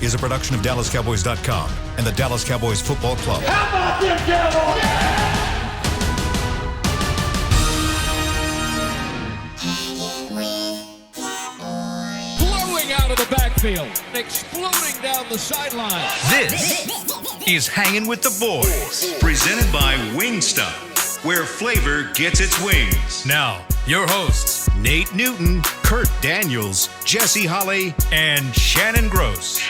is a production of DallasCowboys.com and the Dallas Cowboys Football Club. How about them Cowboys? Blowing out of the backfield, exploding down the sideline. This is Hangin' with the Boys, presented by Wingstop, where flavor gets its wings. Now, your hosts, Nate Newton, Kurt Daniels, Jesse Holley, and Shannon Gross.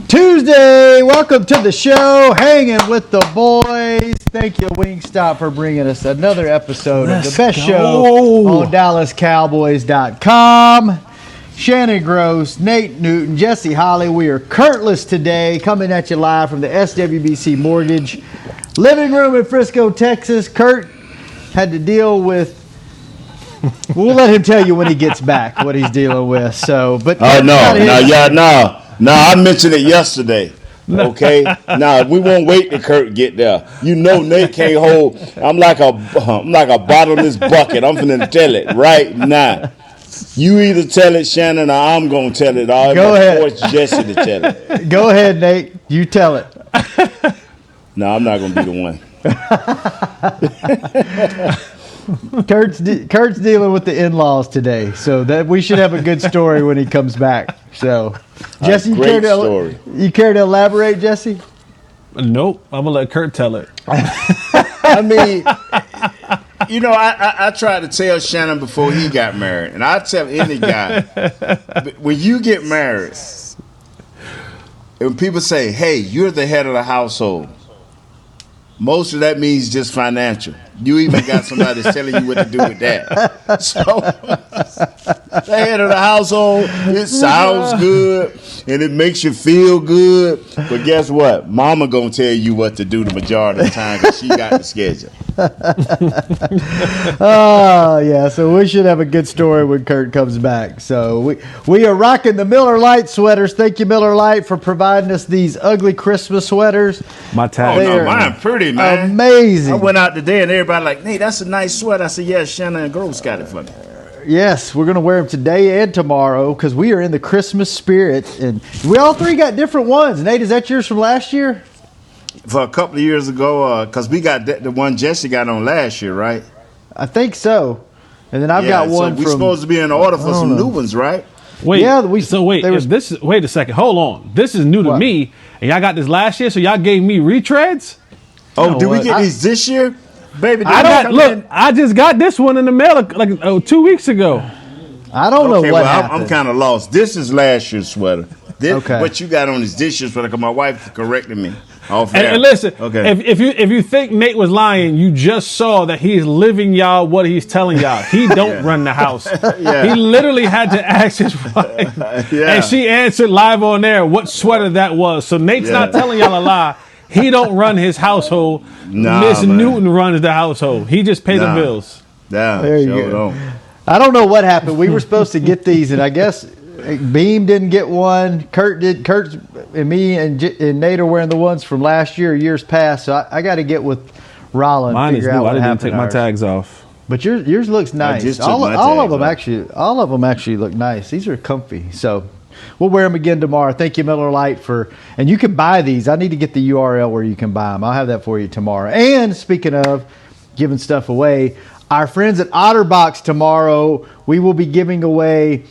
Tuesday, welcome to the show, Hanging with the Boys. Thank you, Wingstop, for bringing us another episode of the best show on DallasCowboys.com. Shannon Gross, Nate Newton, Jesse Holley. We are Kurtless today, coming at you live from the SWBC Mortgage living room in Frisco, Texas. Kurt had to deal with. We'll let him tell you when he gets back what he's dealing with. So, but no, I mentioned it yesterday. Okay, now we won't wait till Kurt get there. You know, Nate can't hold. I'm like a bottomless bucket. I'm finna tell it right now. You either tell it, Shannon, or I'm gonna tell it. Go ahead. Force Jesse to tell it. Go ahead, Nate. You tell it. No, I'm not gonna be the one. Kurt's dealing with the in-laws today, so that we should have a good story when he comes back. So, Jesse, you care to elaborate, Jesse? Nope, I'm gonna let Kurt tell it. I mean, you know, I tried to tell Shannon before he got married, and I tell any guy, when you get married, and people say, "Hey, you're the head of the household," most of that means just financial. You even got somebody that's telling you what to do with that. So, the head of the household, it sounds good and it makes you feel good. But guess what? Mama gonna tell you what to do the majority of the time because she got the schedule. Oh, yeah. So we should have a good story when Kurt comes back. So we are rocking the Miller Lite sweaters. Thank you, Miller Lite, for providing us these ugly Christmas sweaters. My tag. Oh, no, mine pretty, man. Amazing. I went out today and everybody like, "Nate, that's a nice sweater." I said, "Yeah, Shannon and Gross got it for me." Yes, we're going to wear them today and tomorrow because we are in the Christmas spirit. And we all three got different ones. Nate, is that yours from last year? For a couple of years ago, because we got the one Jesse got on last year, right? I think so. And then I've got one so we're supposed to be in order for some new ones, right? Wait, yeah, wait a second. Hold on. This is new to me, and y'all got this last year, so y'all gave me retreads? Oh, did we get these this year? Baby, I just got this one in the mail like 2 weeks ago. I don't know what happened. I'm kind of lost. This is last year's sweater. What you got on is this year's sweater because my wife corrected me. And listen, if you think Nate was lying, you just saw that he's living y'all what he's telling y'all. He don't run the house. He literally had to ask his wife, and she answered live on air what sweater that was. So Nate's not telling y'all a lie. He don't run his household. Miss Newton runs the household. He just pays the bills. There you go. I don't know what happened. We were supposed to get these, and I guess Beam didn't get one. Kurt did. Kurt and me and Nate are wearing the ones from last year, years past. So I got to get with Rollin. Mine is new. I didn't take my tags off. But yours looks nice. All of them actually look nice. These are comfy. So we'll wear them again tomorrow. Thank you, Miller Lite, and you can buy these. I need to get the URL where you can buy them. I'll have that for you tomorrow. And speaking of giving stuff away, our friends at OtterBox tomorrow, we will be giving away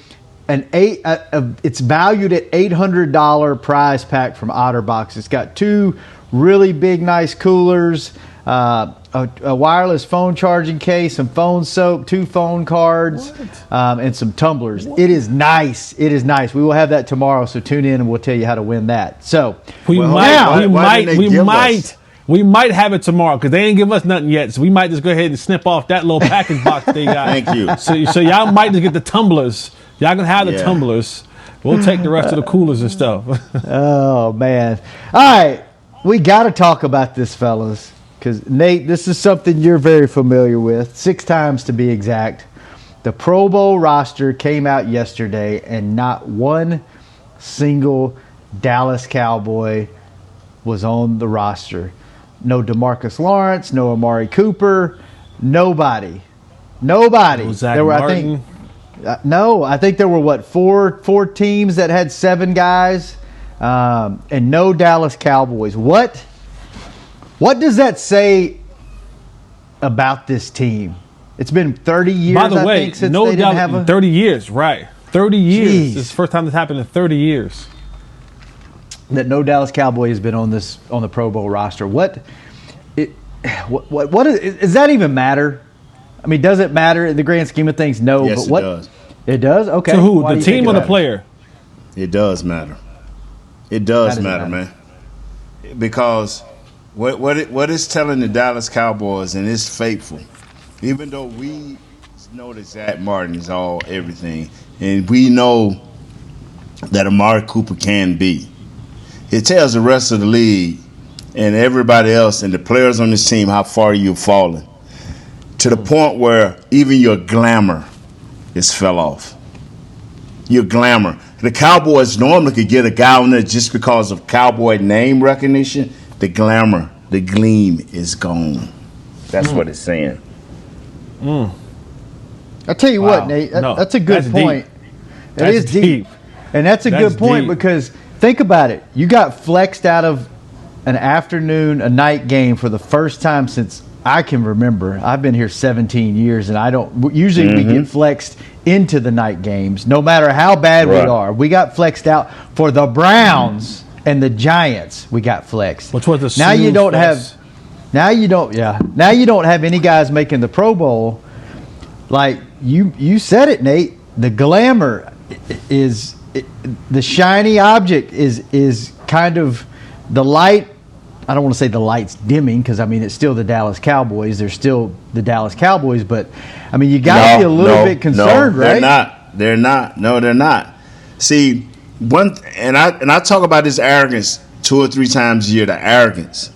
it's valued at $800 prize pack from OtterBox. It's got two really big, nice coolers, a wireless phone charging case, some phone soap, 2 phone cards, and some tumblers. It is nice. It is nice. We will have that tomorrow, so tune in and we'll tell you how to win that. So we might have it tomorrow because they ain't give us nothing yet. So we might just go ahead and snip off that little package box they got. Thank you. So y'all might just get the tumblers. Y'all can have the tumblers. We'll take the rest of the coolers and stuff. Oh, man. All right. We got to talk about this, fellas, because, Nate, this is something you're very familiar with, 6 times to be exact. The Pro Bowl roster came out yesterday, and not one single Dallas Cowboy was on the roster. No DeMarcus Lawrence, no Amari Cooper, nobody. No Zach Martin. No, I think there were four teams that had 7 guys, and no Dallas Cowboys. What does that say about this team? It's been 30 years. By the way, I think, since no they didn't doubt, have 30 years, right? 30 years. Jeez. This is the first time this happened in 30 years. That no Dallas Cowboy has been on the Pro Bowl roster. What does that even matter? I mean, does it matter in the grand scheme of things? No, yes, but what it does. It does? Okay. To who? Why The do you team think or it the matters? player? It does matter. It does How does it matter, matter? man. Because what it's telling the Dallas Cowboys, and it's faithful, even though we know that Zach Martin is everything, and we know that Amari Cooper can be, it tells the rest of the league and everybody else and the players on this team how far you've fallen, to the point where even your glamour is fell off. Your glamour. The Cowboys normally could get a guy on there just because of Cowboy name recognition. The glamour, the gleam is gone. That's what it's saying. I'll tell you Wow. what, Nate. No, That's a good that's point. deep. It That's is deep. And that's a That's good point deep. because think about it. You got flexed out of a night game for the first time since I can remember. I've been here 17 years, and I don't. Usually we get flexed into the night games, no matter how bad we Right. are. We got flexed out for the Browns and the Giants. We got flexed. Which was the now you snooze don't fest. have. Now you don't. Yeah. Now you don't have any guys making the Pro Bowl. Like you said it, Nate. The glamour is the shiny object is kind of the light. I don't want to say the light's dimming because I mean it's still the Dallas Cowboys. They're still the Dallas Cowboys, but I mean you got to be a little bit concerned, right? They're not. No, they're not. See, I talk about this arrogance 2 or 3 times a year. The arrogance.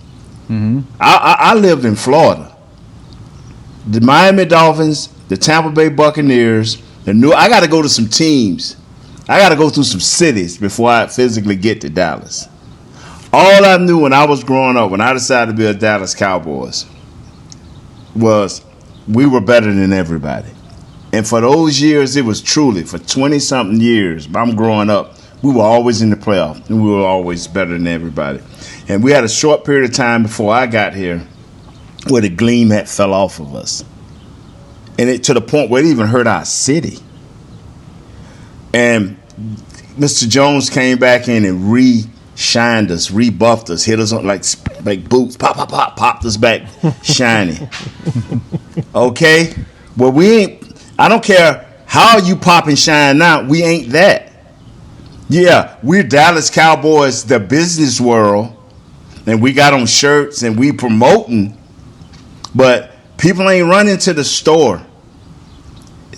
I lived in Florida. The Miami Dolphins, the Tampa Bay Buccaneers, I got to go to some teams. I got to go through some cities before I physically get to Dallas. All I knew when I was growing up, when I decided to be a Dallas Cowboys, was we were better than everybody. And for those years, it was truly, for 20-something years, I'm growing up, we were always in the playoff, and we were always better than everybody. And we had a short period of time before I got here where the Gleam had fell off of us. And it to the point where it even hurt our city. And Mr. Jones came back in and shined us, rebuffed us, hit us on like boots, popped us back shiny. Okay? Well, I don't care how you pop and shine now, we ain't that. Yeah, we're Dallas Cowboys, the business world, and we got on shirts and we promoting, but people ain't running to the store.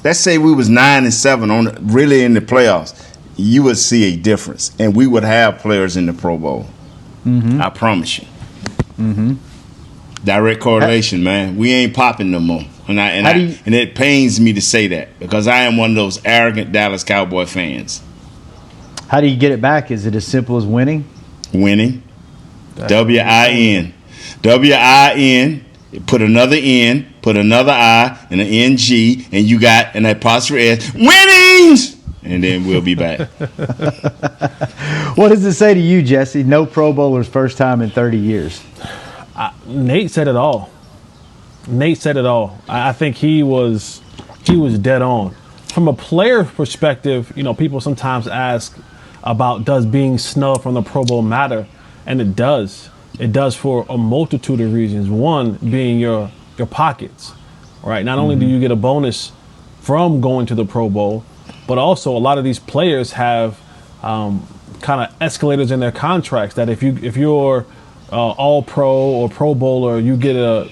Let's say we was 9-7 really in the playoffs. You would see a difference, and we would have players in the Pro Bowl. I promise you. Direct correlation, man. We ain't popping no more, and it pains me to say that because I am one of those arrogant Dallas Cowboy fans. How do you get it back? Is it as simple as winning? Winning. W-I-N. W-I-N. Put another N, put another I, and an N-G, and you got an apostrophe S. Winnings! And then we'll be back. What does it say to you, Jesse? No Pro Bowlers first time in 30 years. Nate said it all. Nate said it all. I think he was dead on. From a player perspective, people sometimes ask about does being snubbed from the Pro Bowl matter, and it does. It does for a multitude of reasons. One being your pockets, right? Not only do you get a bonus from going to the Pro Bowl, but also a lot of these players have kind of escalators in their contracts that if you're all pro or Pro Bowler, you get a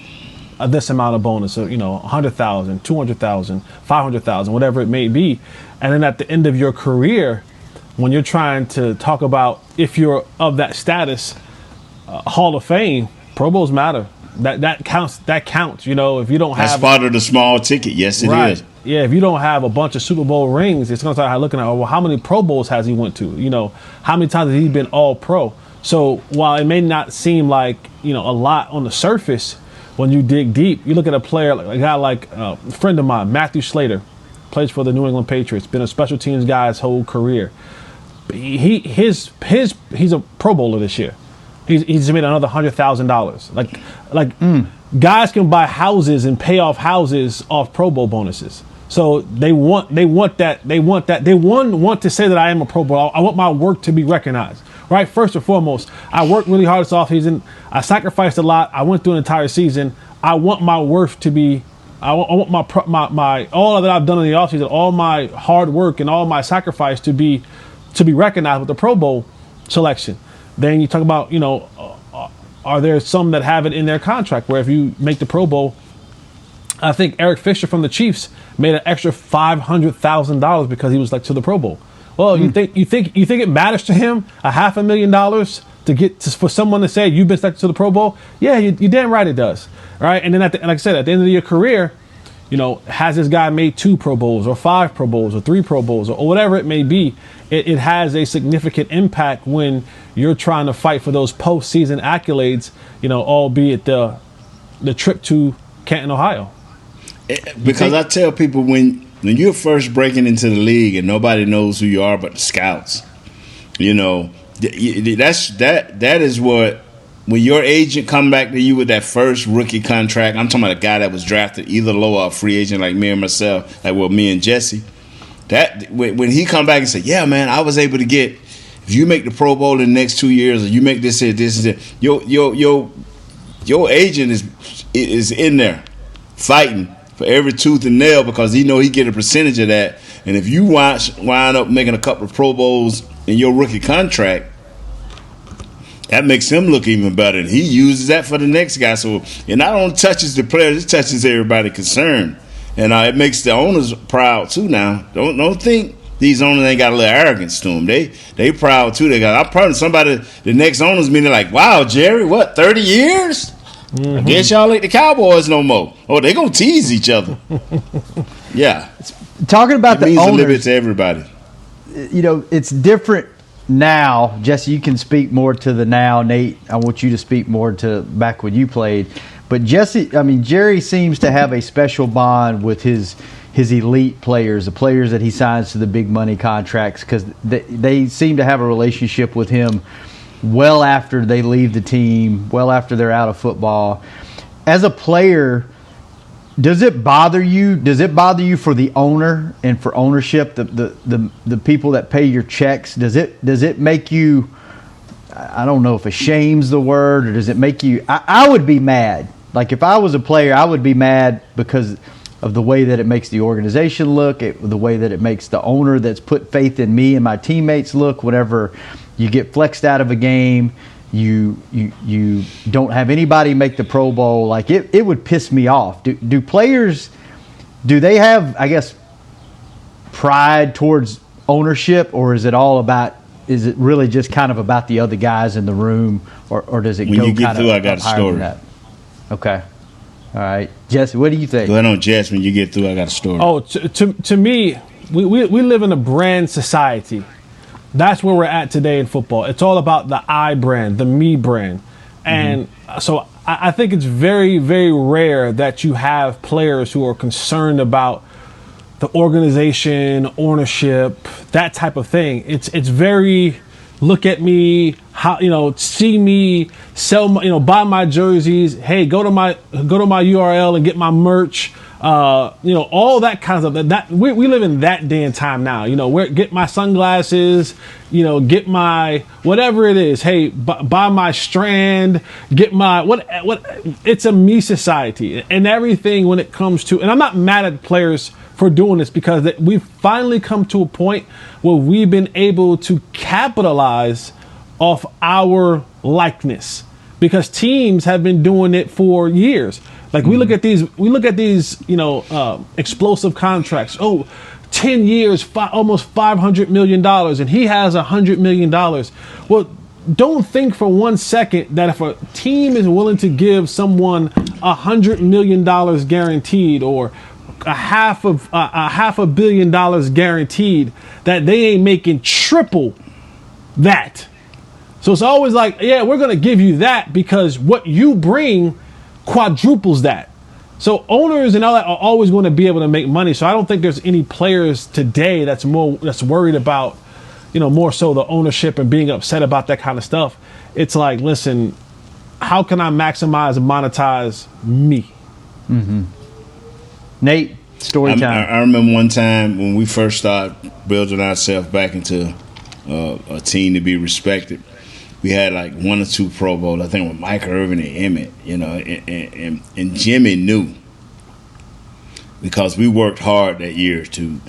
this amount of bonus, so 100,000, 200,000, 500,000, whatever it may be, and then at the end of your career, when you're trying to talk about if you're of that status. Hall of Fame, Pro Bowls matter. That counts. That counts. If you don't have that's part of the small ticket. Yes, it is. Yeah, if you don't have a bunch of Super Bowl rings, it's gonna start looking at well, how many Pro Bowls has he went to? How many times has he been All Pro? So while it may not seem like a lot on the surface, when you dig deep, you look at a player like a guy like a friend of mine, Matthew Slater, plays for the New England Patriots, been a special teams guy his whole career. He's a Pro Bowler this year. He's made another $100,000. Guys can buy houses and pay off houses off Pro Bowl bonuses. So they want that. They want to say that I am a Pro Bowler. I want my work to be recognized. Right, first and foremost, I worked really hard this offseason. I sacrificed a lot. I went through an entire season. I want my worth to be. I want my all that I've done in the offseason, all my hard work and all my sacrifice to be recognized with the Pro Bowl selection. Then you talk about, are there some that have it in their contract where if you make the Pro Bowl, I think Eric Fisher from the Chiefs made an extra $500,000 because he was to the Pro Bowl. Well, you think it matters to him $500,000 to get for someone to say you've been selected to the Pro Bowl? Yeah, you damn right it does. Right, and then like I said, at the end of your career, has this guy made 2 Pro Bowls or 5 Pro Bowls or 3 Pro Bowls or whatever it may be? It has a significant impact when you're trying to fight for those postseason accolades. Albeit the trip to Canton, Ohio. Because I tell people when you're first breaking into the league and nobody knows who you are but the scouts, that is what, when your agent come back to you with that first rookie contract, I'm talking about a guy that was drafted either low or a free agent like me and myself, me and Jesse. That when he come back and say, yeah, man, I was able to get, if you make the Pro Bowl in the next 2 years, or you make this and this and that, your agent is in there fighting for every tooth and nail because he get a percentage of that. And if you wind up making a couple of Pro Bowls in your rookie contract, that makes him look even better. And he uses that for the next guy. So it not only touches the players, it touches everybody concerned. And it makes the owners proud too now. Don't think these owners ain't got a little arrogance to them. They proud too. I'm probably the next owners mean they're like, wow, Jerry, what, 30 years? I guess y'all ain't the Cowboys no more. Oh, they gonna tease each other. Yeah. Talking about it the means owners, a little bit to everybody. It's different now. Jesse, you can speak more to the now. Nate, I want you to speak more to back when you played. But Jerry seems to have a special bond with his elite players, the players that he signs to the big money contracts, because they seem to have a relationship with him well after they leave the team, well after they're out of football. As a player, does it bother you? Does it bother you for the owner and for ownership, the people that pay your checks? Does it make you, I don't know if ashamed's the word, or does it make you, I would be mad. Like if I was a player, I would be mad because of the way that it makes the organization look, the way that it makes the owner that's put faith in me and my teammates look. Whenever you get flexed out of a game, you don't have anybody make the Pro Bowl. Like it would piss me off. Do players, do they have, I guess, pride towards ownership, or is it really just kind of about the other guys in the room, or does it when go you get kind through, of I got a higher story. than that? Okay. All right. Jesse, what do you think? Go ahead on, Jess. When you get through, I got a story. Oh, to me, we live in a brand society. That's where we're at today in football. It's all about the I brand, the me brand. And so I think it's very, very rare that you have players who are concerned about the organization, ownership, that type of thing. It's very, look at me, see me, sell, buy my jerseys. Hey, go to my URL and get my merch. All that kind of stuff. That we live in that day and time now. Get my sunglasses. Get my whatever it is. Hey, buy my strand. Get my what? It's a me society, and everything when it comes to. And I'm not mad at players for doing this, because we've finally come to a point where we've been able to capitalize off our likeness, because teams have been doing it for years. Like we look at these, explosive contracts. 10 years, almost $500 million, and he has $100 million. Well, don't think for 1 second that if a team is willing to give someone $100 million guaranteed, or a half a billion dollars guaranteed, that they ain't making triple that. So it's always like, yeah, we're going to give you that because what you bring quadruples that. So owners and all that are always going to be able to make money. So I don't think there's any players today that's worried about, more so the ownership and being upset about that kind of stuff. It's like, listen, how can I maximize and monetize me? Mm-hmm. Nate, story time. I remember one time when we first started building ourselves back into a team to be respected. We had like 1 or 2 Pro Bowls, I think, with Mike Irvin and Emmett, and Jimmy knew, because we worked hard that year to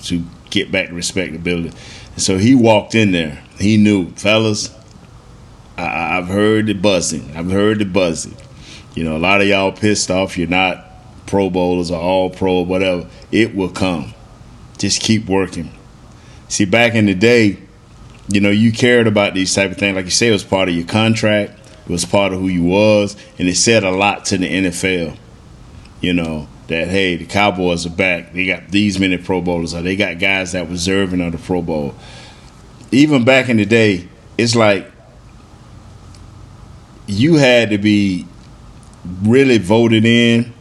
get back to respectability. And so he walked in there. He knew, fellas, I've heard the buzzing. A lot of y'all pissed off. You're not Pro Bowlers or all pro, whatever. It will come. Just keep working. See, back in the day, you cared about these type of things. Like you say, it was part of your contract. It was part of who you was. And it said a lot to the NFL, that, hey, the Cowboys are back. They got these many Pro Bowlers. Or they got guys that were deserving of the Pro Bowl. Even back in the day, it's like you had to be really voted in.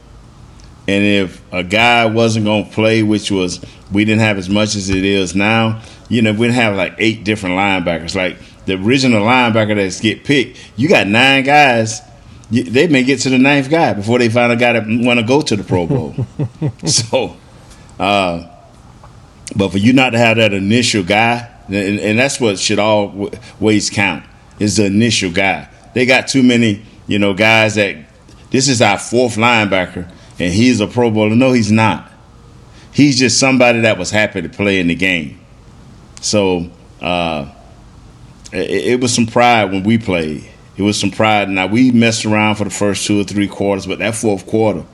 And if a guy wasn't going to play, which was, we didn't have as much as it is now, we didn't have like 8 different linebackers. Like the original linebacker that's get picked, you got 9 guys. They may get to the 9th guy before they find a guy that want to go to the Pro Bowl. So, but for you not to have that initial guy, and that's what should always count, is the initial guy. They got too many, guys that this is our 4th linebacker, and he's a Pro Bowler. No, he's not. He's just somebody that was happy to play in the game. So it was some pride when we played. It was some pride. Now, we messed around for the first 2 or 3 quarters, but that 4th quarter,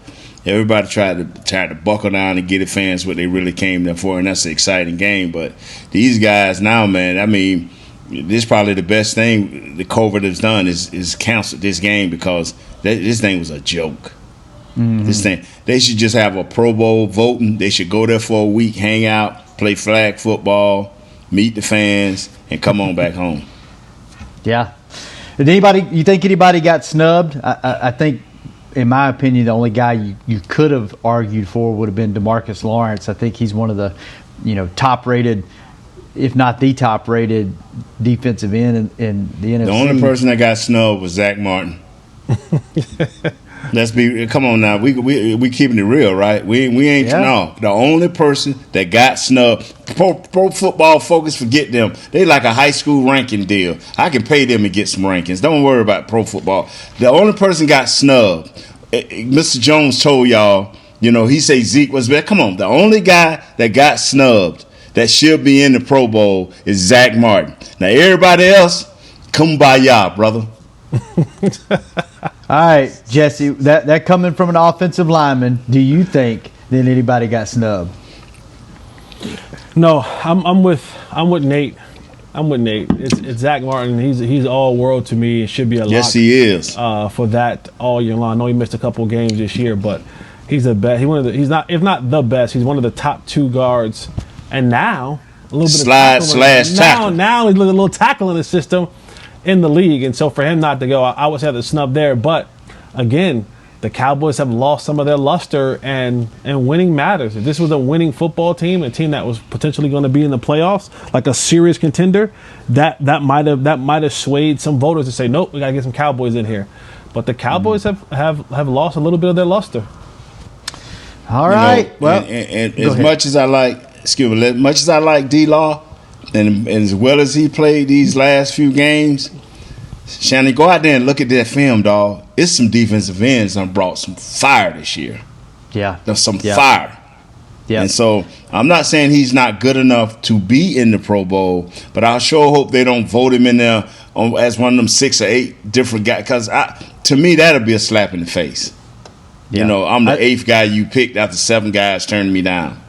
everybody tried to buckle down and get the fans what they really came there for, and that's an exciting game. But these guys now, man, I mean, this is probably the best thing the COVID has done is canceled this game, because this thing was a joke. Mm-hmm. This thing, they should just have a Pro Bowl voting. They should go there for a week, hang out, play flag football, meet the fans, and come on back home. Yeah. You think anybody got snubbed? I think, in my opinion, the only guy you could have argued for would have been DeMarcus Lawrence. I think he's one of the, top-rated, if not the top-rated defensive end in the NFC. The only person that got snubbed was Zach Martin. Come on now. We keeping it real, right? We ain't no. The only person that got snubbed, Pro Football Focus, forget them. They like a high school ranking deal. I can pay them to get some rankings. Don't worry about pro football. The only person got snubbed. Mr. Jones told y'all, he say Zeke was better. Come on, the only guy that got snubbed that should be in the Pro Bowl is Zach Martin. Now everybody else, kumbaya, brother. All right, Jesse, that coming from an offensive lineman, do you think that anybody got snubbed? No, I'm with Nate. It's Zach Martin. He's all world to me. It should be a yes, lock. He is for that all year long. I know he missed a couple of games this year, but he's the best. He's not, if not the best, he's one of the top 2 guards. And now a little bit of tackle. Now he's a little tackle in the system in the league, and so for him not to go, I would say the snub there. But again, the Cowboys have lost some of their luster, and winning matters. If this was a winning football team, a team that was potentially going to be in the playoffs, like a serious contender, that might have swayed some voters to say, nope, we got to get some Cowboys in here. But the Cowboys have lost a little bit of their luster. All right. Well, and as much as I like D-Law, and as well as he played these last few games, Shannon, go out there and look at that film, dog. It's some defensive ends that brought some fire this year. Yeah. There's some fire. Yeah. And so I'm not saying he's not good enough to be in the Pro Bowl, but I sure hope they don't vote him in there as one of them 6 or 8 different guys, because to me, that'll be a slap in the face. Yeah. I'm the 8th guy you picked after 7 guys turned me down.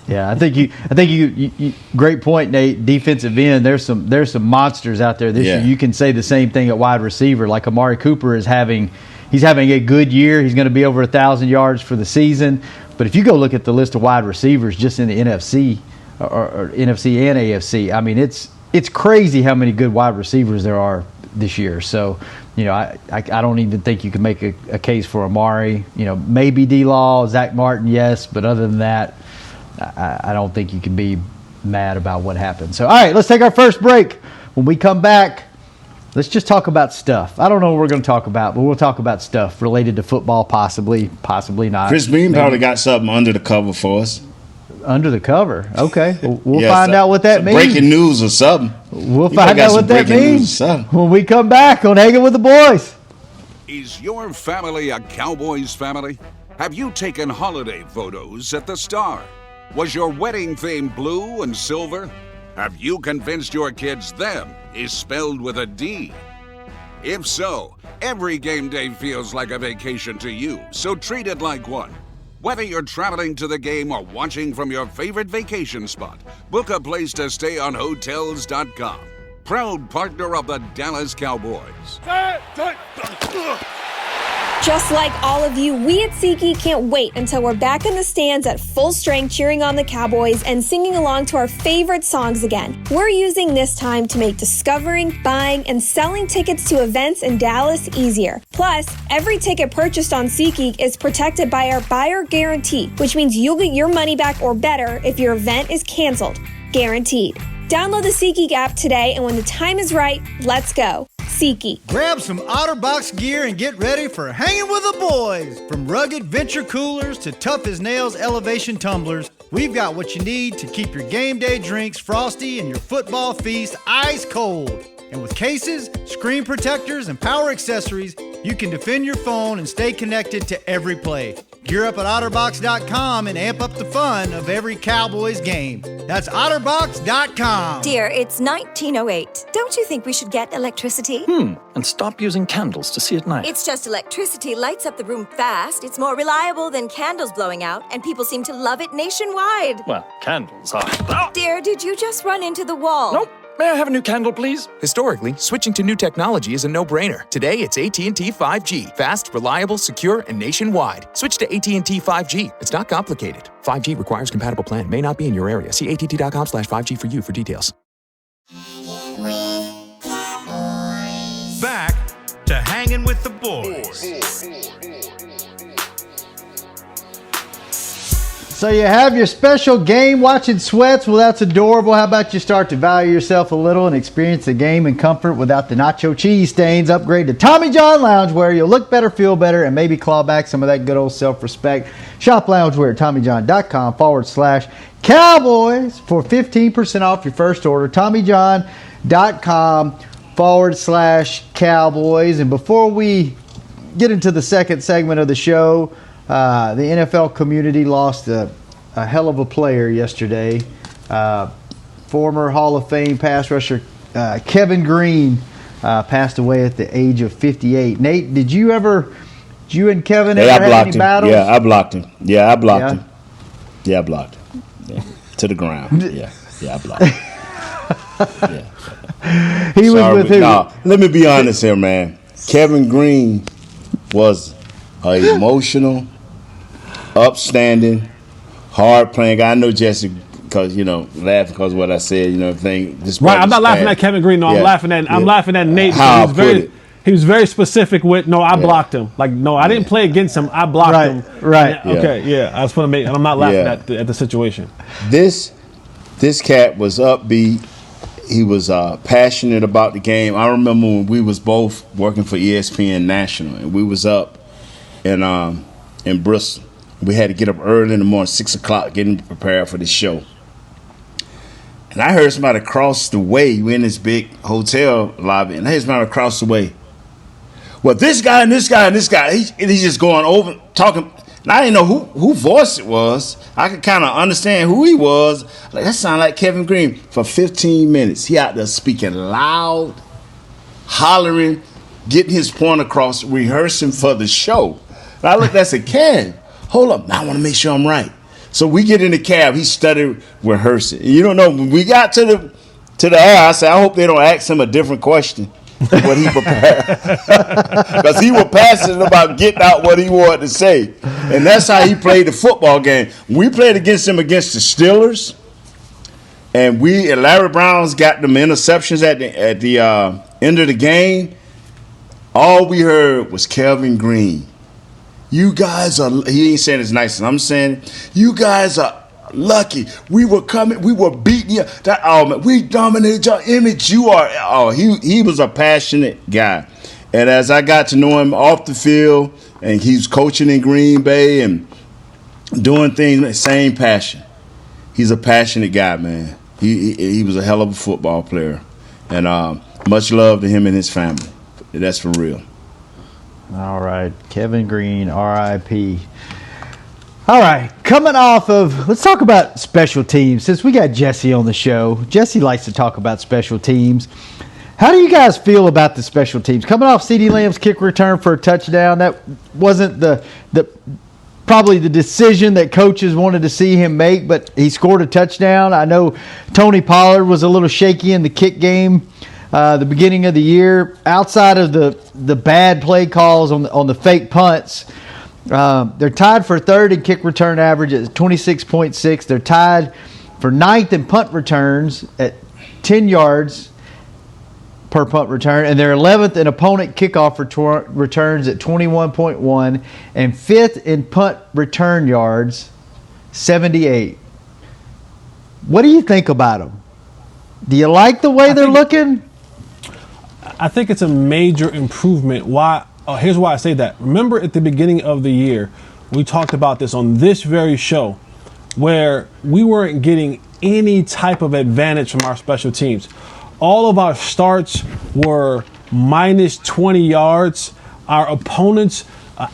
Yeah, I think you great point, Nate. Defensive end, there's some monsters out there this year. You can say the same thing at wide receiver. Like Amari Cooper he's having a good year. He's going to be over 1,000 yards for the season. But if you go look at the list of wide receivers just in the NFC or NFC and AFC, I mean it's crazy how many good wide receivers there are this year. So, I don't even think you can make a case for Amari. Maybe D-Law, Zach Martin, yes, but other than that, I don't think you can be mad about what happened. So, all right, let's take our first break. When we come back, let's just talk about stuff. I don't know what we're going to talk about, but we'll talk about stuff related to football, possibly not. Chris Green probably got something under the cover for us. Under the cover. Okay. We'll find out what that means. Breaking news or something. We'll find out what that means when we come back on Hangin' with the Boys. Is your family a Cowboys family? Have you taken holiday photos at the Star? Was your wedding theme blue and silver? Have you convinced your kids them is spelled with a D? If so, every game day feels like a vacation to you, so treat it like one. Whether you're traveling to the game or watching from your favorite vacation spot, book a place to stay on Hotels.com. Proud partner of the Dallas Cowboys. Just like all of you, we at SeatGeek can't wait until we're back in the stands at full strength cheering on the Cowboys and singing along to our favorite songs again. We're using this time to make discovering, buying, and selling tickets to events in Dallas easier. Plus, every ticket purchased on SeatGeek is protected by our buyer guarantee, which means you'll get your money back or better if your event is canceled. Guaranteed. Download the SeatGeek app today, and when the time is right, let's go. SeatGeek. Grab some OtterBox gear and get ready for Hangin' with the Boys. From rugged venture coolers to tough as nails elevation tumblers, we've got what you need to keep your game day drinks frosty and your football feast ice cold. And with cases, screen protectors, and power accessories, you can defend your phone and stay connected to every play. Gear up at OtterBox.com and amp up the fun of every Cowboys game. That's OtterBox.com. Dear, it's 1908. Don't you think we should get electricity? And stop using candles to see at night. It's just electricity lights up the room fast. It's more reliable than candles blowing out, and people seem to love it nationwide. Well, candles are... Dear, did you just run into the wall? Nope. May I have a new candle, please? Historically, switching to new technology is a no-brainer. Today, it's AT&T 5G. Fast, reliable, secure, and nationwide. Switch to AT&T 5G. It's not complicated. 5G requires compatible plan. May not be in your area. See att.com/5G for you for details. Back to Hangin' with the Boys. So you have your special game watching sweats. Well, that's adorable. How about you start to value yourself a little and experience the game in comfort without the nacho cheese stains? Upgrade to Tommy John Loungewear. You'll look better, feel better, and maybe claw back some of that good old self-respect. Shop loungewear at TommyJohn.com/Cowboys for 15% off your first order. TommyJohn.com/Cowboys. And before we get into the second segment of the show, the NFL community lost a hell of a player yesterday. Former Hall of Fame pass rusher Kevin Greene passed away at the age of 58. Nate, did you and Kevin ever have any battles? Yeah, I blocked him. Yeah, I blocked him. Yeah, I blocked him. Yeah. To the ground. Yeah, I blocked him. Yeah. He was with who? No, let me be honest here, man. Kevin Greene was an emotional, upstanding, hard playing guy. I know Jesse because laughing because of what I said. Everything. Right, I'm not laughing at Kevin Greene. No, I'm laughing at Nate. How he was very specific with I blocked him. Like no, I didn't play against him. I blocked him. Right. Okay. Yeah. I just want to make. And I'm not laughing at the situation. This cat was upbeat. He was passionate about the game. I remember when we was both working for ESPN National, and we was up in Bristol. We had to get up early in the morning, 6 o'clock, getting prepared for the show. And I heard somebody across the way. We're in this big hotel lobby, and I heard somebody across the way. Well, this guy and this guy and this guy, he's just going over, talking. And I didn't know who voice it was. I could kind of understand who he was. Like, that sounded like Kevin Greene. For 15 minutes, he out there speaking loud, hollering, getting his point across, rehearsing for the show. And I looked at said, Kev, hold up. Now I want to make sure I'm right. So we get in the cab. He started rehearsing. And you don't know, when we got to the air, I said, I hope they don't ask him a different question. What he prepared, because he was passionate about getting out what he wanted to say, and that's how he played the football game. We played against him against the Steelers and Larry Brown's got them interceptions at the end of the game. All we heard was Kelvin Greene. You guys are. He ain't saying as nice as I'm saying. You guys are lucky. We were beating you. Man, we dominated your image. You are. Oh, he was a passionate guy. And as I got to know him off the field, and he's coaching in Green Bay and doing things with the same passion. He's a passionate guy, man. He was a hell of a football player. And much love to him and his family. That's for real. All right. Kevin Greene, R.I.P. All right. Coming off of, let's talk about special teams. Since we got Jesse on the show, Jesse likes to talk about special teams. How do you guys feel about the special teams? Coming off CeeDee Lamb's kick return for a touchdown, that wasn't probably the decision that coaches wanted to see him make, but he scored a touchdown. I know Tony Pollard was a little shaky in the kick game the beginning of the year. Outside of the bad play calls on the fake punts, they're tied for third in kick return average at 26.6. They're tied for ninth in punt returns at 10 yards per punt return, and they're 11th in opponent kickoff returns at 21.1, and 5th in punt return yards, 78. What do you think about them? Do you like the way they're looking? I think it's a major improvement. Why? Here's why I say that. Remember at the beginning of the year, we talked about this on this very show, where we weren't getting any type of advantage from our special teams. All of our starts were minus 20 yards. Our opponent's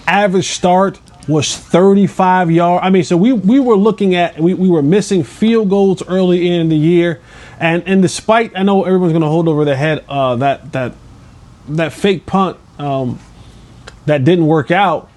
average start was 35 yards. I mean, so we were looking at, we were missing field goals early in the year. And despite, I know everyone's going to hold over their head that fake punt that didn't work out.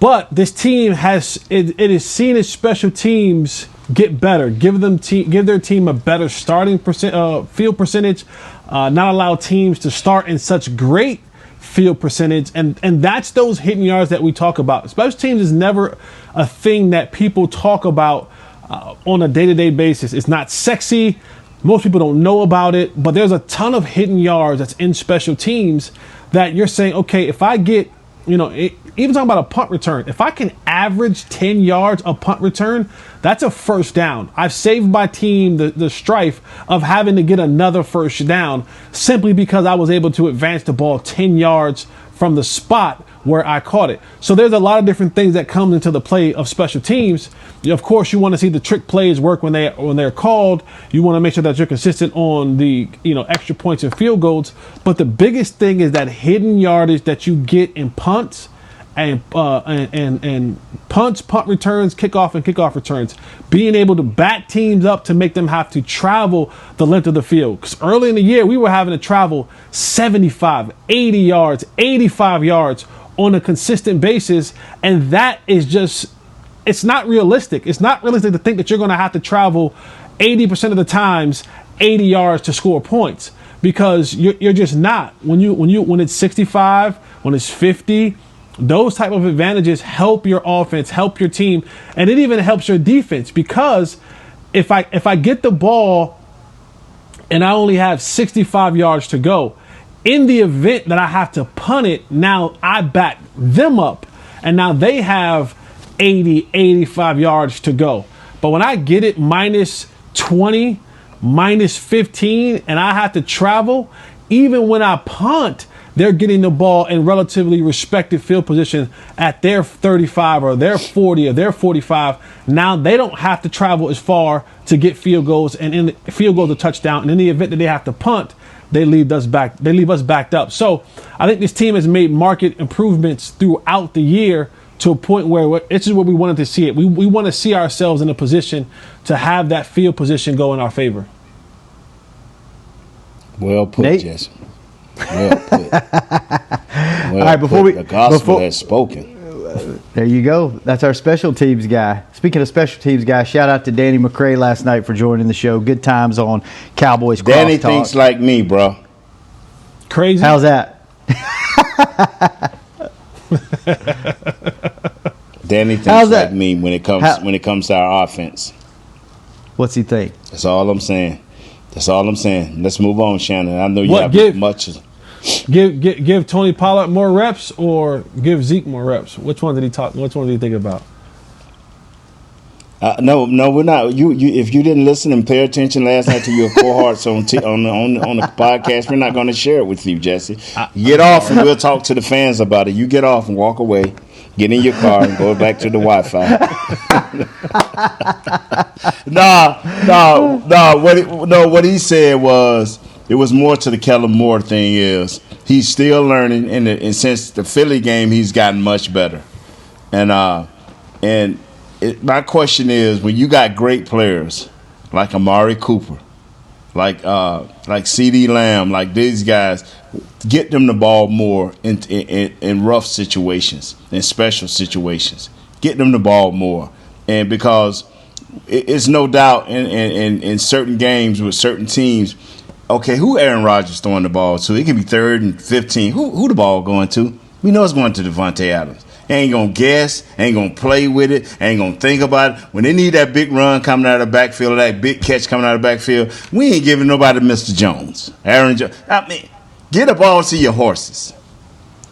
But this team it has seen its special teams get better, give their team a better starting field percentage, not allow teams to start in such great field percentage, and that's those hitting yards that we talk about. Special teams is never a thing that people talk about on a day-to-day basis. It's not sexy. Most people don't know about it, but there's a ton of hidden yards that's in special teams that you're saying, okay, if I get, even talking about a punt return, if I can average 10 yards a punt return, that's a first down. I've saved my team the strife of having to get another first down simply because I was able to advance the ball 10 yards from the spot where I caught it. So there's a lot of different things that come into the play of special teams. Of course, you want to see the trick plays work when they're called. You want to make sure that you're consistent on the extra points and field goals. But the biggest thing is that hidden yardage that you get in punts and punts, punt returns, kickoff returns. Being able to back teams up to make them have to travel the length of the field. Because early in the year, we were having to travel 75, 80 yards, 85 yards on a consistent basis. And that is just, it's not realistic. It's not realistic to think that you're going to have to travel 80% of the times 80 yards to score points, because you're just not. When it's 65, when it's 50, those type of advantages help your offense, help your team, and it even helps your defense, because if I get the ball and I only have 65 yards to go, in the event that I have to punt it, now I back them up and now they have 80, 85 yards to go. But when I get it minus 20, minus 15, and I have to travel, even when I punt, they're getting the ball in relatively respected field position at their 35 or their 40 or their 45. Now they don't have to travel as far to get field goals, and in the field goals a touchdown. And in the event that they have to punt, they leave us backed up. So I think this team has made market improvements throughout the year to a point where this is where we wanted to see it. We want to see ourselves in a position to have that field position go in our favor. Well put, Nate? Jesse. Well put. All right, the gospel has spoken. There you go. That's our special teams guy. Speaking of special teams guy, shout out to Danny McCray last night for joining the show. Good times on Cowboys Crosstalk. Danny thinks like me, bro. Crazy. How's that? Danny thinks like me when it comes to our offense. What's he think? That's all I'm saying. Let's move on, Shannon. I know you have much. Give Tony Pollard more reps or give Zeke more reps? Which one did he talk? Which one did he think about? No, we're not. You if you didn't listen and pay attention last night to your cohorts on the podcast, we're not going to share it with you, Jesse. Get off and we'll talk to the fans about it. You get off and walk away. Get in your car and go back to the Wi-Fi. What he said was it was more to the Kellen Moore thing. Is he's still learning, and since the Philly game, he's gotten much better. My question is, when you got great players like Amari Cooper, like CeeDee Lamb, like these guys, get them the ball more in rough situations, in special situations. Get them the ball more, and because it's no doubt in certain games with certain teams. Okay, who Aaron Rodgers throwing the ball to? It could be 3rd and 15. Who the ball going to? We know it's going to Devontae Adams. Ain't going to guess, ain't going to play with it, ain't going to think about it. When they need that big run coming out of the backfield, or that big catch coming out of the backfield, we ain't giving nobody Mr. Jones. Aaron Jones. I mean, get the ball to your horses.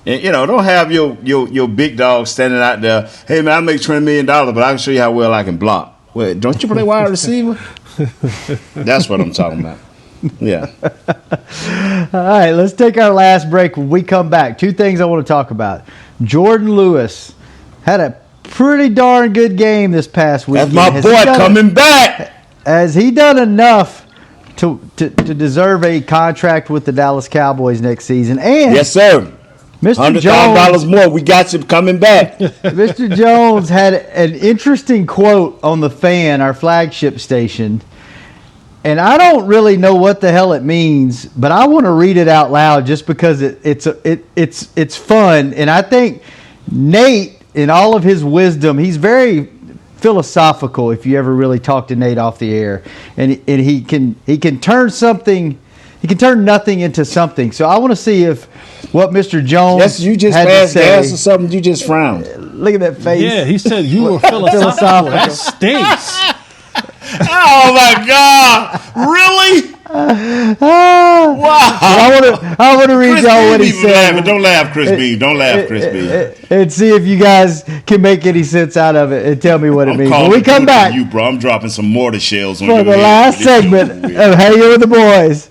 And, don't have your big dog standing out there. Hey, man, I make $20 million, but I can show you how well I can block. Well, don't you play wide receiver? That's what I'm talking about. Yeah. All right, let's take our last break. When we come back, 2 things I want to talk about. Jourdan Lewis had a pretty darn good game this past weekend. That's my boy coming back. Has he done enough to deserve a contract with the Dallas Cowboys next season? And yes, sir. Mr. Jones, $100,000 more. We got you coming back. Mr. Jones had an interesting quote on The Fan, our flagship station. And I don't really know what the hell it means, but I want to read it out loud just because it's fun. And I think Nate, in all of his wisdom, he's very philosophical. If you ever really talk to Nate off the air, and he can turn something, he can turn nothing into something. So I want to see if what Mr. Jones yes, you just passed gas or something. You just frowned. Look at that face. Yeah, he said you were philosophical. That stinks. Oh my God! Really? Wow! I want to read Chris y'all what he Beebe said. Laughing. Don't laugh, Chris Beebe. Don't laugh, Chris Beebe. And see if you guys can make any sense out of it and tell me what it means. When we come back, you, bro, I'm dropping some mortar shells on for the last segment of Hangin with the Boys.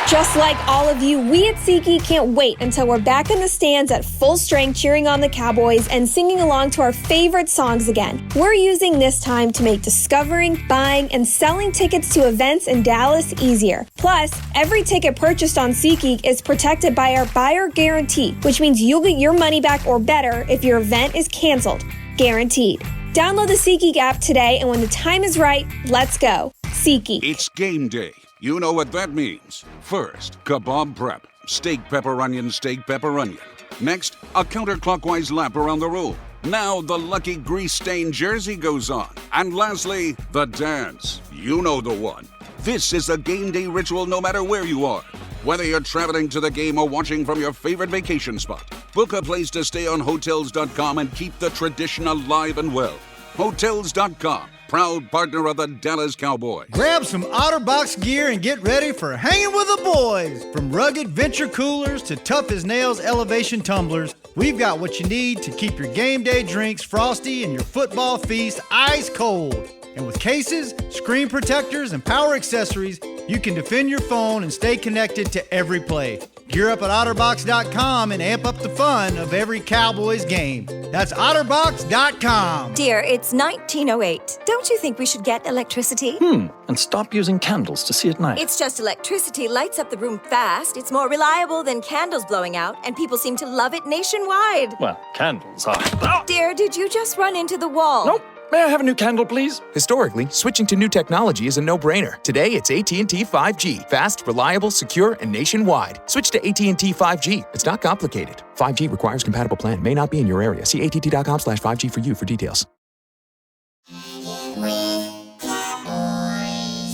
Just like all of you, we at SeatGeek can't wait until we're back in the stands at full strength cheering on the Cowboys and singing along to our favorite songs again. We're using this time to make discovering, buying, and selling tickets to events in Dallas easier. Plus, every ticket purchased on SeatGeek is protected by our buyer guarantee, which means you'll get your money back or better if your event is canceled. Guaranteed. Download the SeatGeek app today, and when the time is right, let's go. SeatGeek. It's game day. You know what that means. First, kebab prep. Steak, pepper, onion, steak, pepper, onion. Next, a counterclockwise lap around the room. Now the lucky grease-stained jersey goes on. And lastly, the dance. You know the one. This is a game day ritual no matter where you are. Whether you're traveling to the game or watching from your favorite vacation spot, book a place to stay on Hotels.com and keep the tradition alive and well. Hotels.com. Proud partner of the Dallas Cowboys. Grab some OtterBox gear and get ready for Hangin' with the Boys. From rugged venture coolers to tough as nails elevation tumblers, we've got what you need to keep your game day drinks frosty and your football feast ice cold. And with cases, screen protectors, and power accessories, you can defend your phone and stay connected to every play. Gear up at OtterBox.com and amp up the fun of every Cowboys game. That's OtterBox.com. Dear, it's 1908. Don't you think we should get electricity? And stop using candles to see at night. It's just electricity lights up the room fast. It's more reliable than candles blowing out, and people seem to love it nationwide. Well, candles are... Dear, did you just run into the wall? Nope. May I have a new candle, please? Historically, switching to new technology is a no-brainer. Today, it's AT&T 5G. Fast, reliable, secure, and nationwide. Switch to AT&T 5G. It's not complicated. 5G requires compatible plan. May not be in your area. See att.com/5G for you for details.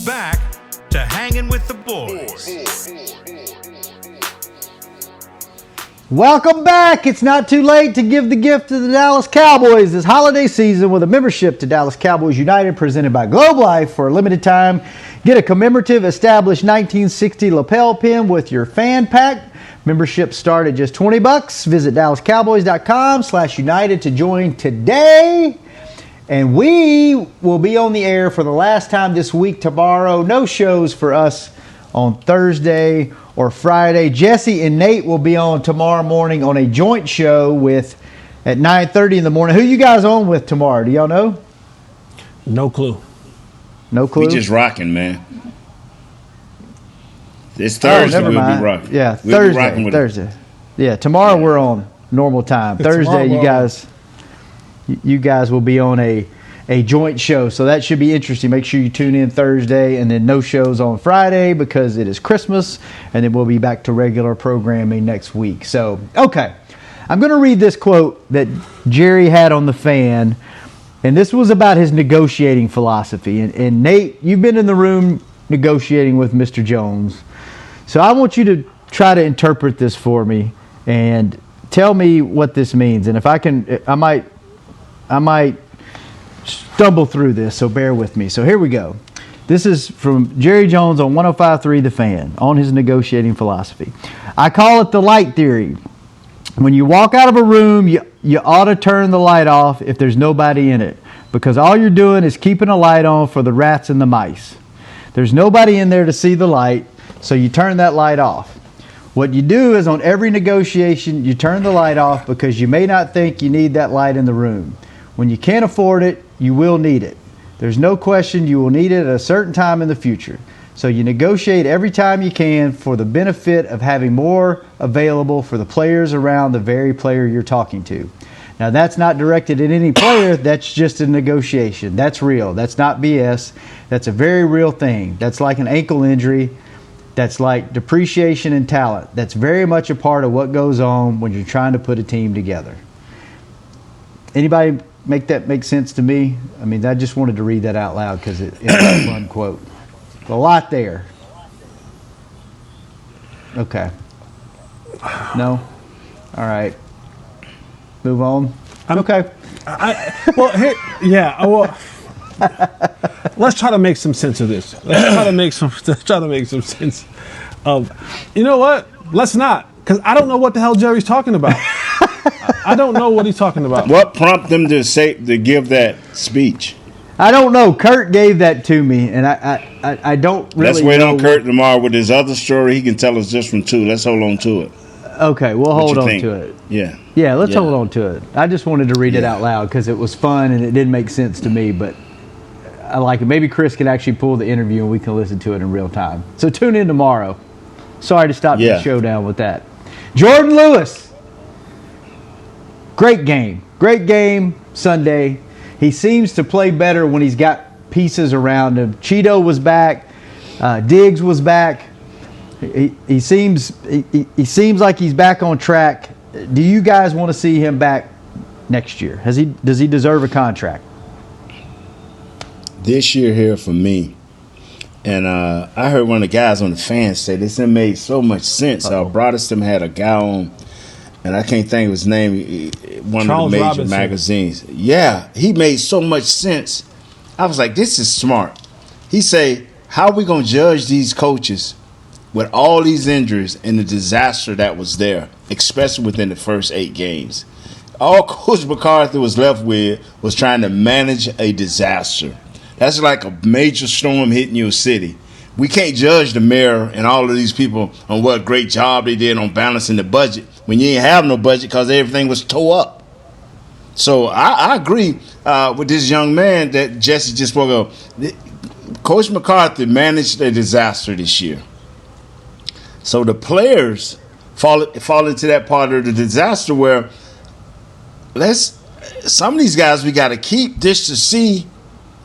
Back to Hangin' with the Boys. Welcome back. It's not too late to give the gift to the Dallas Cowboys this holiday season with a membership to Dallas Cowboys United presented by Globe Life for a limited time. Get a commemorative established 1960 lapel pin with your fan pack. Memberships start at just $20. Visit DallasCowboys.com/United to join today. And we will be on the air for the last time this week tomorrow. No shows for us on Thursday or Friday. Jesse and Nate will be on tomorrow morning on a joint show at 9:30 in the morning. Who you guys on with tomorrow? Do y'all know? No clue. No clue? We just rocking, man. It's Thursday. Never mind. We'll be rocking. Yeah, We'll be rocking with Thursday. Yeah, tomorrow we're on normal time. Thursday, you guys will be on a joint show, so that should be interesting. Make sure you tune in Thursday, and then no shows on Friday because it is Christmas, and then we'll be back to regular programming next week. So, okay, I'm going to read this quote that Jerry had on The Fan, and this was about his negotiating philosophy. And Nate, you've been in the room negotiating with Mr. Jones, so I want you to try to interpret this for me and tell me what this means. And if I can, I might stumble through this, so bear with me. So here we go. This is from Jerry Jones on 105.3 The Fan on his negotiating philosophy. I call it the light theory. When you walk out of a room, you ought to turn the light off if there's nobody in it, because all you're doing is keeping a light on for the rats and the mice. There's nobody in there to see the light, so you turn that light off. What you do is on every negotiation, you turn the light off because you may not think you need that light in the room. When you can't afford it, you will need it. There's no question you will need it at a certain time in the future. So you negotiate every time you can for the benefit of having more available for the players around the very player you're talking to. Now, that's not directed at any player. That's just a negotiation. That's real. That's not BS. That's a very real thing. That's like an ankle injury. That's like depreciation in talent. That's very much a part of what goes on when you're trying to put a team together. Anybody make that make sense to me? I mean, I just wanted to read that out loud because it's a fun quote. A lot there. Okay. No? All right. Move on. Okay. Let's try to make some sense of this. Let's try to make some sense of. You know what? Let's not, because I don't know what the hell Jerry's talking about. I don't know what he's talking about. What prompted them to give that speech? I don't know. Kurt gave that to me, and I don't really. Let's wait on Kurt tomorrow with his other story. He can tell us just from two. Let's hold on to it. Okay, we'll hold on to it. Yeah. Yeah, let's hold on to it. I just wanted to read it out loud because it was fun and it didn't make sense to me, but I like it. Maybe Chris can actually pull the interview and we can listen to it in real time. So tune in tomorrow. Sorry to stop the show down with that. Jourdan Lewis. Great game Sunday. He seems to play better when he's got pieces around him. Cheeto was back. Diggs was back. He seems like he's back on track. Do you guys want to see him back next year? Does he deserve a contract? This year here for me, and I heard one of the guys on the fan say this made so much sense. Broderston had a guy on, and I can't think of his name, one Charles of the major Robinson. magazines. Yeah, he made so much sense. I was like, this is smart. He say, how are we going to judge these coaches with all these injuries and the disaster that was there, especially within the first 8 games? All Coach McCarthy was left with was trying to manage a disaster. That's like a major storm hitting your city. We can't judge the mayor and all of these people on what great job they did on balancing the budget when you ain't have no budget because everything was tore up. So I agree with this young man that Jesse just spoke of. Coach McCarthy managed a disaster this year. So the players fall into that part of the disaster where some of these guys we got to keep this to see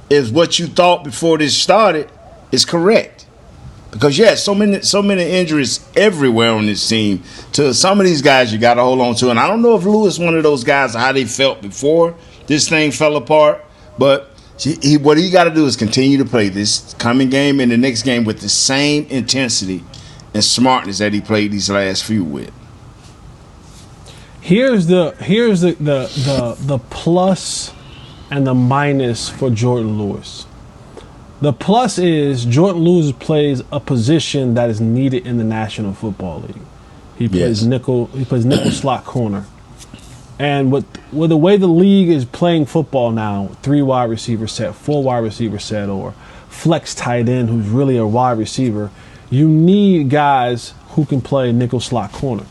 if what you thought before this started is correct. Because so many injuries everywhere on this team. To some of these guys you got to hold on to. And I don't know if Lewis one of those guys, how they felt before this thing fell apart. But what he got to do is continue to play this coming game and the next game with the same intensity and smartness that he played these last few with. Here's the plus and the minus for Jourdan Lewis. The plus is Jourdan Lewis plays a position that is needed in the National Football League. He plays nickel slot corner. And with the way the league is playing football now, 3 wide receiver set, 4 wide receiver set, or flex tight end who's really a wide receiver, you need guys who can play nickel slot corner.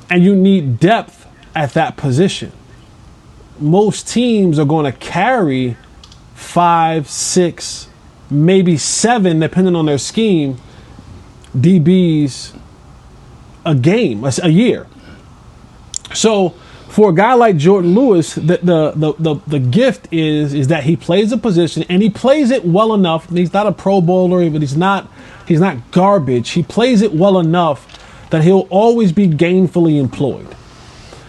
And you need depth at that position. Most teams are going to carry 5, 6, maybe 7, depending on their scheme, DBs a year. So for a guy like Jourdan Lewis, the gift is that he plays a position and he plays it well enough. He's not a Pro Bowler, but he's not garbage. He plays it well enough that he'll always be gainfully employed.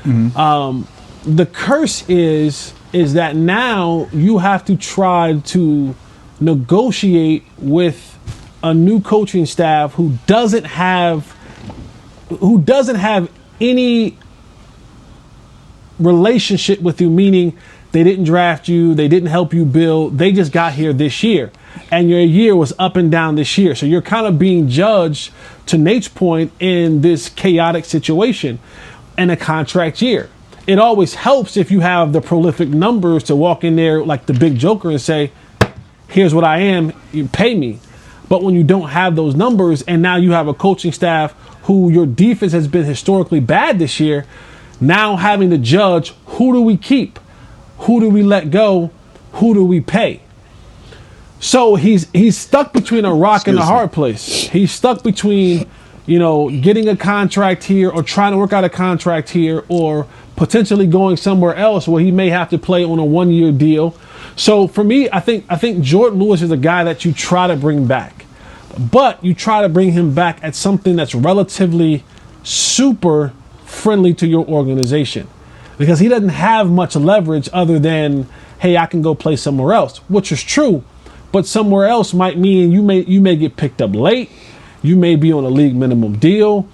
Mm-hmm. The curse is that now you have to try to negotiate with a new coaching staff who doesn't have any relationship with you, meaning they didn't draft you, they didn't help you build, they just got here this year. And your year was up and down this year. So you're kind of being judged, to Nate's point, in this chaotic situation in a contract year. It always helps if you have the prolific numbers to walk in there like the big joker and say, here's what I am, you pay me. But when you don't have those numbers and now you have a coaching staff who your defense has been historically bad this year, now having to judge, who do we keep? Who do we let go? Who do we pay? So he's stuck between a rock and a hard place. He's stuck between, getting a contract here or trying to work out a contract here or potentially going somewhere else where he may have to play on a 1-year deal. So for me, I think Jourdan Lewis is a guy that you try to bring back. But you try to bring him back at something that's relatively super friendly to your organization, because he doesn't have much leverage other than, hey, I can go play somewhere else, which is true, but somewhere else might mean you may get picked up late, you may be on a league minimum deal,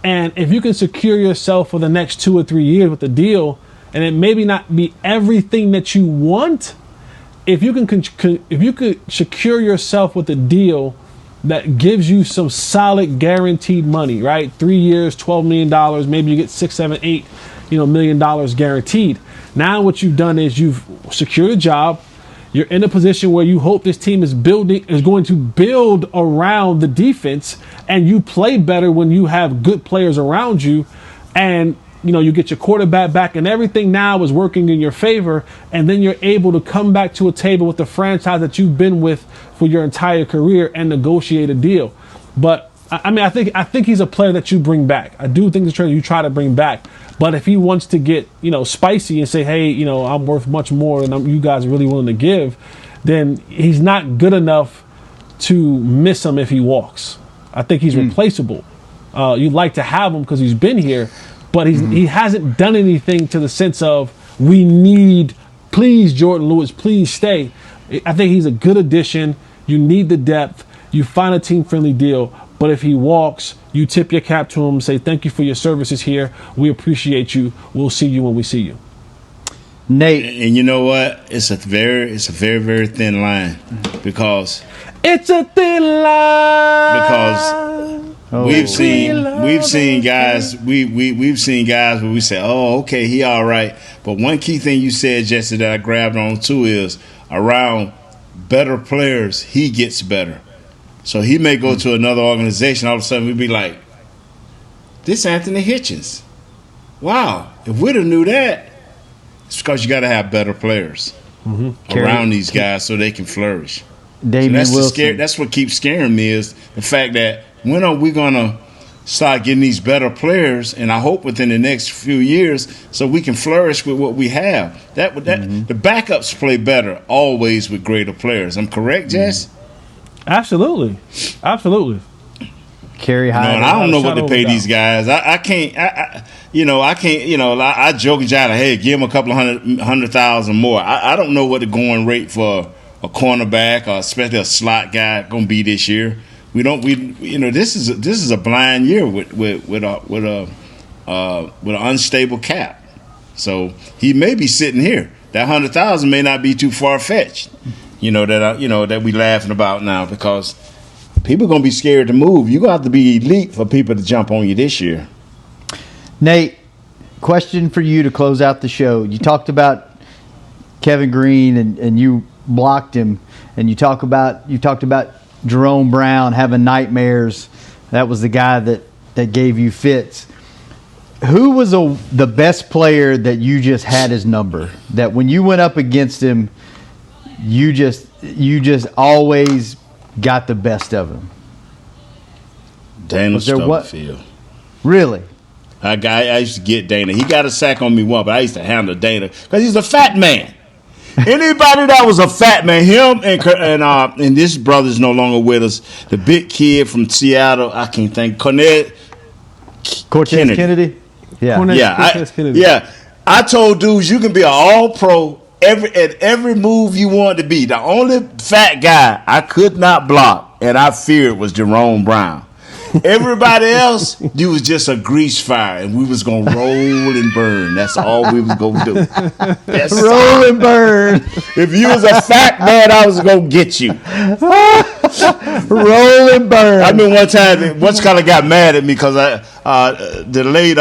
and if you can secure yourself for the next 2 or 3 years with the deal, and it maybe not be everything that you want, if you could secure yourself with a deal that gives you some solid guaranteed money, right? 3 years, $12 million, maybe you get 6, 7, 8, $1 million guaranteed. Now what you've done is you've secured a job. You're in a position where you hope this team is going to build around the defense, and you play better when you have good players around you, and you get your quarterback back, and everything now is working in your favor, and then you're able to come back to a table with the franchise that you've been with for your entire career and negotiate a deal. But I think he's a player that you bring back. I do think it's a player you try to bring back. But if he wants to get spicy and say, hey, I'm worth much more than you guys are really willing to give, then he's not good enough to miss him if he walks. I think he's replaceable. You'd like to have him because he's been here, but he hasn't done anything to the sense of, we need, please, Jourdan Lewis, please stay. I think he's a good addition. You need the depth. You find a team-friendly deal. But if he walks, you tip your cap to him, say thank you for your services here. We appreciate you. We'll see you when we see you. Nate. And you know what? It's a very, very thin line, because it's a thin line. Because we've seen guys where we say, oh, okay, he all right. But one key thing you said, Jesse, that I grabbed on too, is around better players, he gets better. So he may go to another organization, all of a sudden we'd be like, this Anthony Hitchens. Wow, if we'd have knew that, it's because you got to have better players around these guys so they can flourish. Damian Wilson. That's what keeps scaring me, is the fact that when are we going to start getting these better players, and I hope within the next few years, so we can flourish with what we have. The backups play better always with greater players. I'm correct, Jess? Absolutely. Carry high. I don't know what to pay these guys. I can't. I joke and jive, hey, give them a couple of $100,000 more. I don't know what the going rate for a cornerback, or especially a slot guy, going to be this year. This is a blind year with with an unstable cap. So he may be sitting here. That 100,000 may not be too far fetched. That we laughing about now because people are gonna be scared to move. You're gonna have to be elite for people to jump on you this year. Nate, question for you to close out the show. You talked about Kevin Greene and you blocked him, and you talked about Jerome Brown having nightmares. That was the guy that gave you fits. Who was the best player that you just had his number? That when you went up against him, you just always got the best of him. Dana Stubblefield. Really? I used to get Dana. He got a sack on me once, but I used to handle Dana because he's a fat man. Anybody that was a fat man, him and this brother's no longer with us. The big kid from Seattle, I can't think. Cortez Kennedy. Yeah. I told dudes you can be an all-pro at every move you want to be. The only fat guy I could not block, and I feared, was Jerome Brown. Everybody else, you was just a grease fire, and we was gonna roll and burn. That's all we was gonna do. Roll and burn. If you was a fat man, I was gonna get you. Roll and burn. I mean, one time, what's kind of got mad at me because the late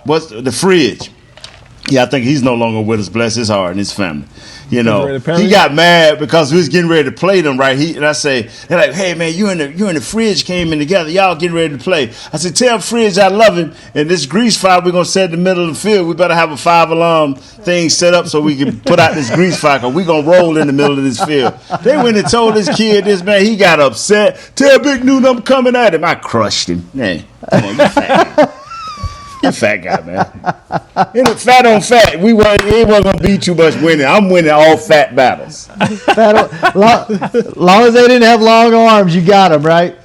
what's the fridge? Yeah, I think he's no longer with us. Bless his heart and his family. He got mad because we was getting ready to play them, right? And I say, they're like, hey man, you and the fridge came in together. Y'all getting ready to play. I said, tell Fridge I love him. And this grease fire we're gonna set in the middle of the field. We better have a 5-alarm thing set up so we can put out this grease fire because we gonna roll in the middle of this field. They went and told this kid this, man, he got upset. Tell Big Newton I'm coming at him. I crushed him. Man, come on, you fat. You fat guy, man. In the fat on fat, he wasn't gonna be too much winning. I'm winning all fat battles. Long as they didn't have long arms, you got them, right?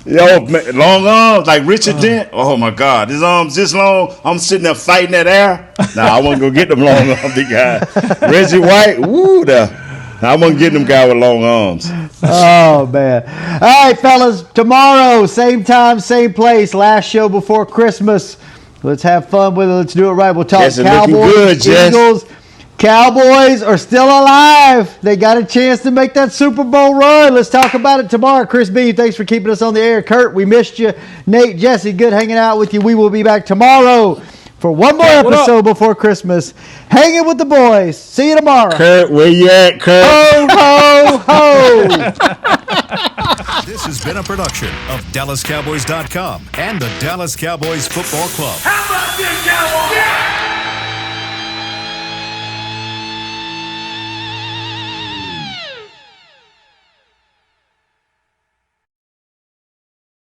Yo, man, long arms like Richard Dent. Oh my God, his arms this long. I'm sitting there fighting that air. Nah, I wasn't gonna get them long arms, big guy. Reggie White, woo, I wasn't getting them guy with long arms. Oh man! All right, fellas. Tomorrow, same time, same place. Last show before Christmas. Let's have fun with it. Let's do it right. We'll talk Cowboys, good, Eagles. Cowboys are still alive. They got a chance to make that Super Bowl run. Let's talk about it tomorrow. Chris B, thanks for keeping us on the air. Kurt, we missed you. Nate, Jesse, good hanging out with you. We will be back tomorrow for one more episode before Christmas. Hanging with the boys. See you tomorrow. Kurt, where you at, Kurt? Ho, ho, ho. This has been a production of DallasCowboys.com and the Dallas Cowboys Football Club. How about this, Cowboys? Yeah!